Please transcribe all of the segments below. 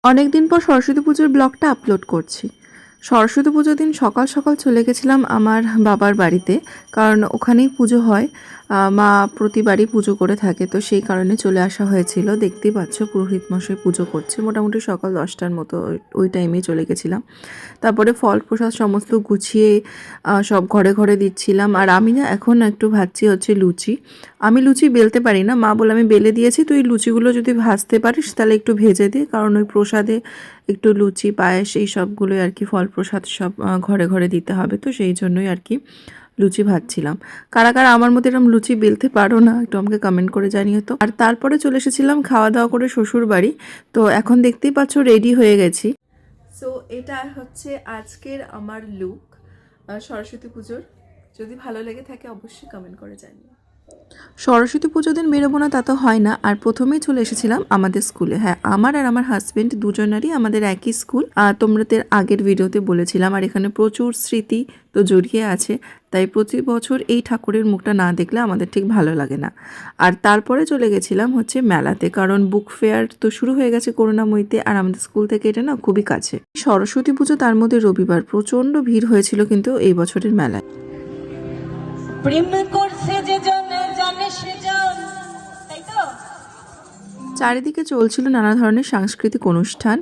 অনেক দিন পর সরস্বতী পুজোর ব্লগটা আপলোড করছি। সরস্বতী পুজোর দিন সকাল সকাল চলে গেছিলাম আমার বাবার বাড়িতে, কারণ ওখানেই পুজো হয়। মা প্রতিবারই পুজো করে থাকে, তো সেই কারণে চলে আসা হয়েছিল। দেখতেই পাচ্ছ পুরোহিত মশাই পুজো করছে, মোটামুটি সকাল 10টার মতো ওই টাইমেই চলে গেছিলাম। তারপরে ফল প্রসাদ সমস্ত গুছিয়ে সব ঘরে ঘরে দিচ্ছিলাম। আর আমি না এখন একটু ভাজছি হচ্ছে লুচি। আমি লুচি বেলতে পারি না, মা বলে আমি বেলে দিয়েছি, তুই লুচিগুলো যদি ভাজতে পারিস তাহলে একটু ভেজে দে, কারণ ওই প্রসাদে একটু লুচি পায়েস এই সবগুলোই আর কি, ফল প্রসাদ সব ঘরে ঘরে দিতে হবে, তো সেই জন্যই আর কি লুচি ভাজছিলাম। কারা কারা আমার মতো এরকম লুচি বেলতে পারো না একটু আমাকে কমেন্ট করে জানিও তো। আর তারপরে চলে এসেছিলাম খাওয়া দাওয়া করে শ্বশুর বাড়ি। তো এখন দেখতেই পাচ্ছ রেডি হয়ে গেছি। সো এটা হচ্ছে আজকের আমার লুক সরস্বতী পুজোর। যদি ভালো লেগে থাকে অবশ্যই কমেন্ট করে জানিও। সরস্বতী পুজো দিন বেরোবো না তা তো হয় না, আর প্রথমেই চলে এসেছিলাম আমাদের স্কুলে। হ্যাঁ, আমার আর আমার হাজবেন্ড দুজনেরই আমাদের একই স্কুল, আর তোমাদের আগের ভিডিওতে বলেছিলাম। আর এখানে প্রচুর স্মৃতি তো জড়িয়ে আছে, তাই প্রতি বছর এই ঠাকুরের মুখটা না দেখলে আমাদের ঠিক ভালো লাগে না। আর তারপরে চলে গেছিলাম হচ্ছে মেলাতে, কারণ বুক ফেয়ার তো শুরু হয়ে গেছে করুণাময়ীতে, আর আমাদের স্কুল থেকে এটা না খুবই কাছে। সরস্বতী পুজো তার মধ্যে রবিবার, প্রচণ্ড ভিড় হয়েছিল কিন্তু এই বছরের মেলায়। প্রেম করছে যে জনে জানে সে জন, তাই তো। চারিদিকে চলছিল নানা ধরনের সাংস্কৃতিক অনুষ্ঠান,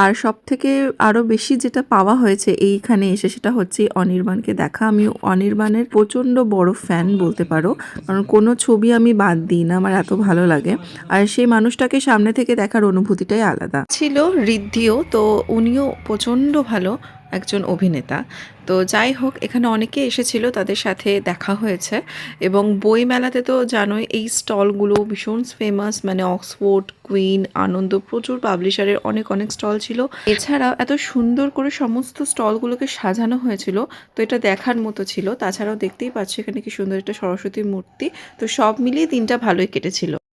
আর সব থেকে আরও বেশি যেটা পাওয়া হয়েছে এইখানে এসে সেটা হচ্ছে অনির্বাণকে দেখা। আমি অনির্বাণের প্রচণ্ড বড় ফ্যান বলতে পারো, কারণ কোনো ছবি আমি বাদ দিই না, আমার এত ভালো লাগে। আর সেই মানুষটাকে সামনে থেকে দেখার অনুভূতিটাই আলাদা ছিল। ঋদ্ধিও তো, উনিও প্রচণ্ড ভালো একজন অভিনেতা। তো যাই হোক, এখানে অনেকে এসেছিল, তাদের সাথে দেখা হয়েছে। এবং বই মেলাতে তো জানোই এই স্টলগুলো ভীষণ ফেমাস, মানে অক্সফোর্ড, কুইন, আনন্দ, প্রচুর পাবলিশারের অনেক অনেক স্টল ছিল। এছাড়াও এত সুন্দর করে সমস্ত স্টলগুলোকে সাজানো হয়েছিল, তো এটা দেখার মতো ছিল। তাছাড়াও দেখতেই পাচ্ছ এখানে কি সুন্দর একটা সরস্বতীর মূর্তি। তো সব মিলিয়ে দিনটা ভালোই কেটেছিল।